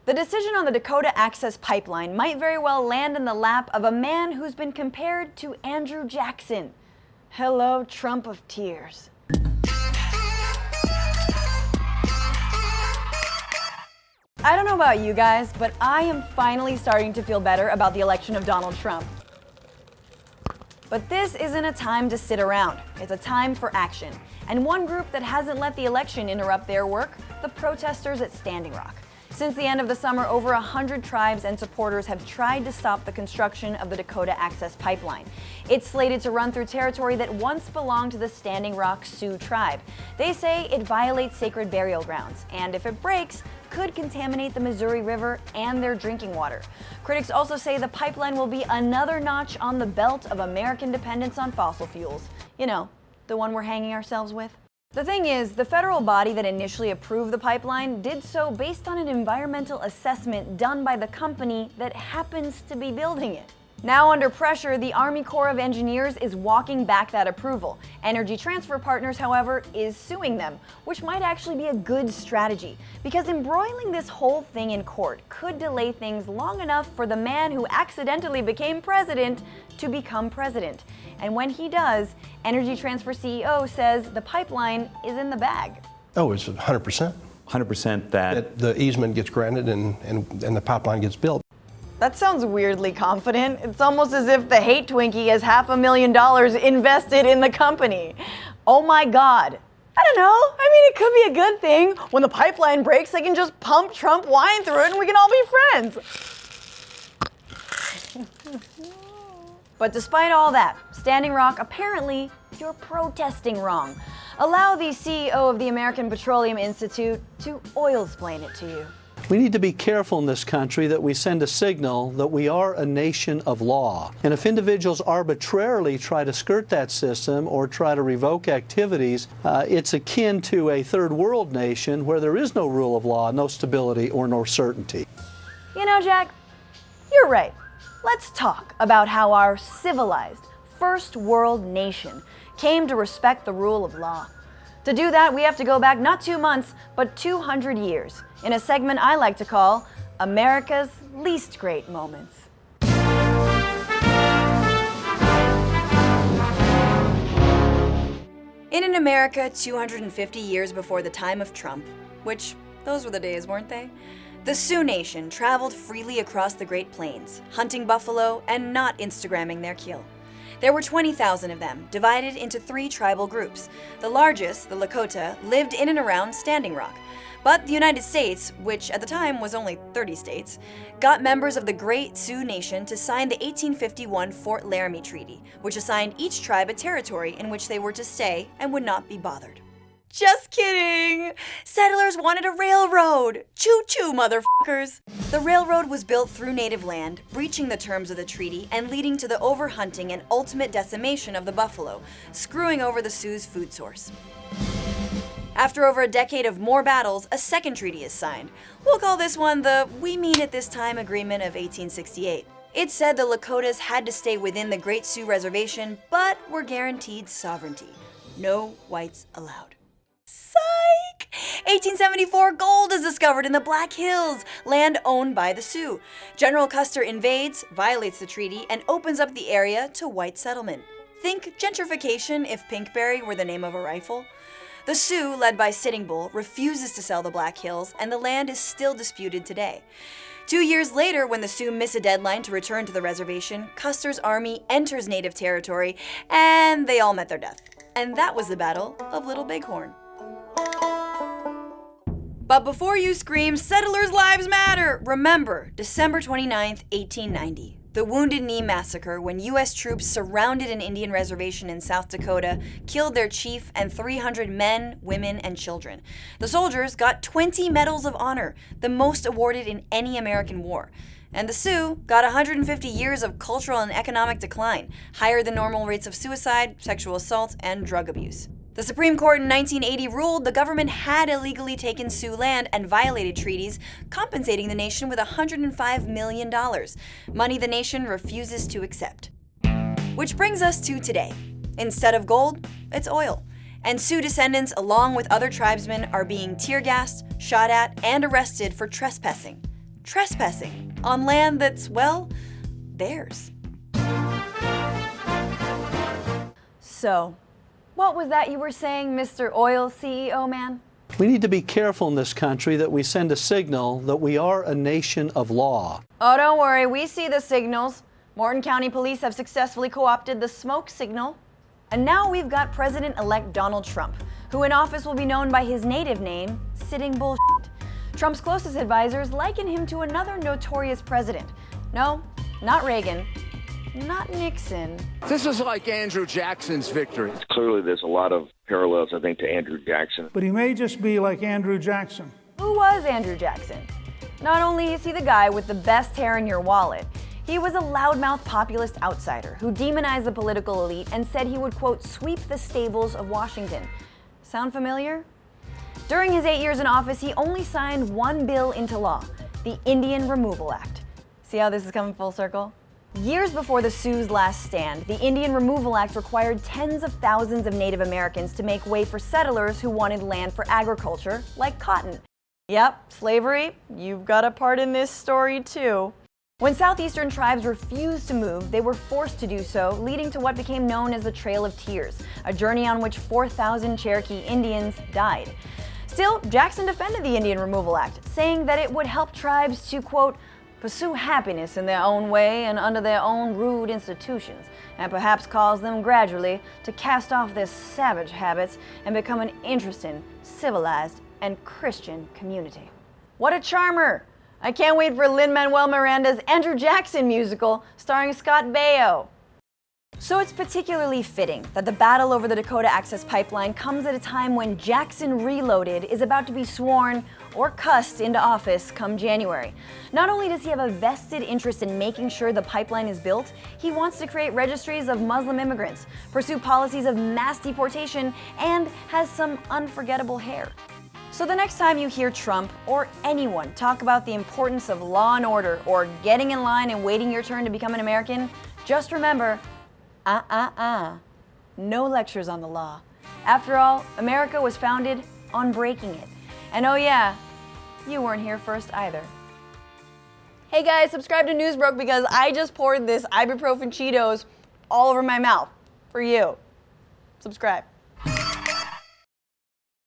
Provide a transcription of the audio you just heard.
The decision on the Dakota Access Pipeline might very well land in the lap of a man who's been compared to Andrew Jackson. Hello, Trump of tears. I don't know about you guys, but I am finally starting to feel better about the election of Donald Trump. But this isn't a time to sit around. It's a time for action. And one group that hasn't let the election interrupt their work, the protesters at Standing Rock. Since the end of the summer, over 100 tribes and supporters have tried to stop the construction of the Dakota Access Pipeline. It's slated to run through territory that once belonged to the Standing Rock Sioux tribe. They say it violates sacred burial grounds, and if it breaks, could contaminate the Missouri River and their drinking water. Critics also say the pipeline will be another notch on the belt of American dependence on fossil fuels. You know, the one we're hanging ourselves with. The thing is, the federal body that initially approved the pipeline did so based on an environmental assessment done by the company that happens to be building it. Now under pressure, the Army Corps of Engineers is walking back that approval. Energy Transfer Partners, however, is suing them, which might actually be a good strategy, because embroiling this whole thing in court could delay things long enough for the man who accidentally became president to become president. And when he does, Energy Transfer CEO says the pipeline is in the bag. Oh, it's 100%. 100% that The easement gets granted and the pipeline gets built. That sounds weirdly confident. It's almost as if the hate Twinkie has $500,000 invested in the company. Oh my God. I don't know. I mean, it could be a good thing. When the pipeline breaks, they can just pump Trump wine through it and we can all be friends. But despite all that, Standing Rock, apparently, you're protesting wrong. Allow the CEO of the American Petroleum Institute to oil-splain it to you. We need to be careful in this country that we send a signal that we are a nation of law. And if individuals arbitrarily try to skirt that system or try to revoke activities, it's akin to a third world nation where there is no rule of law, no stability, or no certainty. You know, Jack, you're right. Let's talk about how our civilized, first world nation came to respect the rule of law. To do that, we have to go back not 2 months, but 200 years, in a segment I like to call America's Least Great Moments. In an America 250 years before the time of Trump, which those were the days, weren't they? The Sioux Nation traveled freely across the Great Plains, hunting buffalo and not Instagramming their kill. There were 20,000 of them, divided into 3 tribal groups. The largest, the Lakota, lived in and around Standing Rock. But the United States, which at the time was only 30 states, got members of the Great Sioux Nation to sign the 1851 Fort Laramie Treaty, which assigned each tribe a territory in which they were to stay and would not be bothered. Just kidding! Settlers wanted a railroad! Choo-choo, motherfuckers! The railroad was built through native land, breaching the terms of the treaty and leading to the overhunting and ultimate decimation of the buffalo, screwing over the Sioux's food source. After over a decade of more battles, a second treaty is signed. We'll call this one the We Mean At This Time Agreement of 1868. It said the Lakotas had to stay within the Great Sioux Reservation, but were guaranteed sovereignty. No whites allowed. Psych! 1874, gold is discovered in the Black Hills, land owned by the Sioux. General Custer invades, violates the treaty, and opens up the area to white settlement. Think gentrification if Pinkberry were the name of a rifle. The Sioux, led by Sitting Bull, refuses to sell the Black Hills, and the land is still disputed today. 2 years later, when the Sioux miss a deadline to return to the reservation, Custer's army enters native territory, and they all met their death. And that was the Battle of Little Bighorn. But before you scream, settlers' lives matter, remember December 29th, 1890. The Wounded Knee Massacre, when U.S. troops surrounded an Indian reservation in South Dakota, killed their chief and 300 men, women, and children. The soldiers got 20 Medals of Honor, the most awarded in any American war. And the Sioux got 150 years of cultural and economic decline, higher than normal rates of suicide, sexual assault, and drug abuse. The Supreme Court in 1980 ruled the government had illegally taken Sioux land and violated treaties, compensating the nation with $105 million, money the nation refuses to accept. Which brings us to today. Instead of gold, it's oil. And Sioux descendants, along with other tribesmen, are being tear gassed, shot at, and arrested for trespassing. trespassing on land that's, well, theirs. So, what was that you were saying, Mr. Oil CEO man? We need to be careful in this country that we send a signal that we are a nation of law. Oh, don't worry, we see the signals. Morton County Police have successfully co-opted the smoke signal. And now we've got President-elect Donald Trump, who in office will be known by his native name, Sitting Bullshit. Trump's closest advisors liken him to another notorious president. No, not Reagan, not Nixon. This is like Andrew Jackson's victory. Clearly, there's a lot of parallels, I think, to Andrew Jackson. But he may just be like Andrew Jackson. Who was Andrew Jackson? Not only is he the guy with the best hair in your wallet, he was a loudmouth populist outsider who demonized the political elite and said he would, quote, sweep the stables of Washington. Sound familiar? During his 8 years in office, he only signed one bill into law, the Indian Removal Act. See how this is coming full circle? Years before the Sioux's last stand, the Indian Removal Act required tens of thousands of Native Americans to make way for settlers who wanted land for agriculture, like cotton. Yep, slavery, you've got a part in this story too. When southeastern tribes refused to move, they were forced to do so, leading to what became known as the Trail of Tears, a journey on which 4,000 Cherokee Indians died. Still, Jackson defended the Indian Removal Act, saying that it would help tribes to, quote, pursue happiness in their own way and under their own rude institutions, and perhaps cause them gradually to cast off their savage habits and become an interesting, civilized, and Christian community. What a charmer! I can't wait for Lin-Manuel Miranda's Andrew Jackson musical starring Scott Baio. So it's particularly fitting that the battle over the Dakota Access Pipeline comes at a time when Jackson Reloaded is about to be sworn or cussed into office come January. Not only does he have a vested interest in making sure the pipeline is built, he wants to create registries of Muslim immigrants, pursue policies of mass deportation, and has some unforgettable hair. So the next time you hear Trump or anyone talk about the importance of law and order or getting in line and waiting your turn to become an American, just remember, no lectures on the law. After all, America was founded on breaking it. And oh yeah, you weren't here first either. Hey guys, subscribe to Newsbroke because I just poured this ibuprofen Cheetos all over my mouth for you. Subscribe.